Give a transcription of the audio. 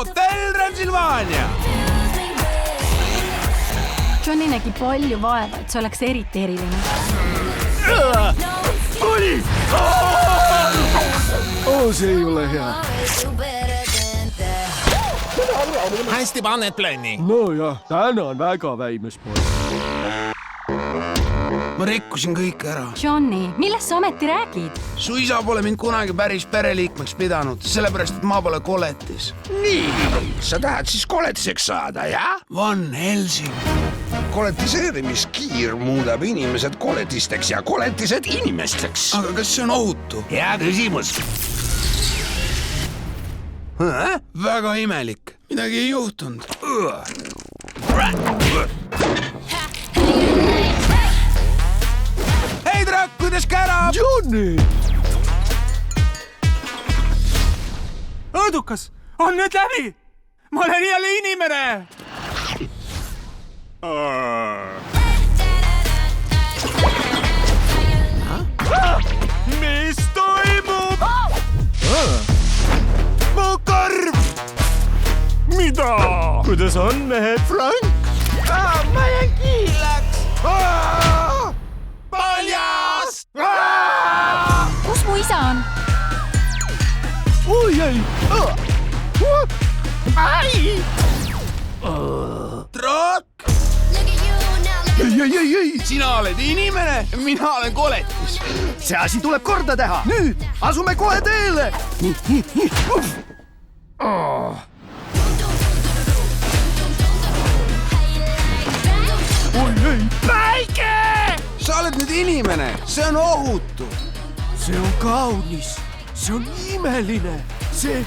Hotell Transilvaania. Johnny nägi palju vaeva, et see oleks eriti eriline. Oli! See ei ole hea. Hästi paned plänni. No jah, tänan väga, väimes poeg. Ma rikkusin kõik ära. Johnny, millest sa ometi räägid? Su isa pole mind kunagi päris pereliikmeks pidanud, sellepärast, et ma pole koletis. Nii, sa tahad siis koletiseks saada, jah? Van Helsing. Koletiseerimiskiir muudab inimesed koletisteks ja koletised inimesteks. Aga kas see on ohutu? Hea küsimus. Väga imelik. Midagi ei juhtunud. Hei, Drak, kuidas kärab? Johnny! Õõdukas, on nüüd läbi! Ma olen jälle inimene! Mis toimub? Mu kõrv! Mida? Kuidas on, mehed? Frank? Ma jään kiilaks. Paljas! Kus mu isa on? Oi, ei! Drak! Ei! Sina oled inimene, mina olen koletis. See asi tuleb korda teha. Nüüd asume kohe teele. Oi, ei! Päike! Sa oled nüüd inimene, see on ohutu. See on kaunis. See on imeline. See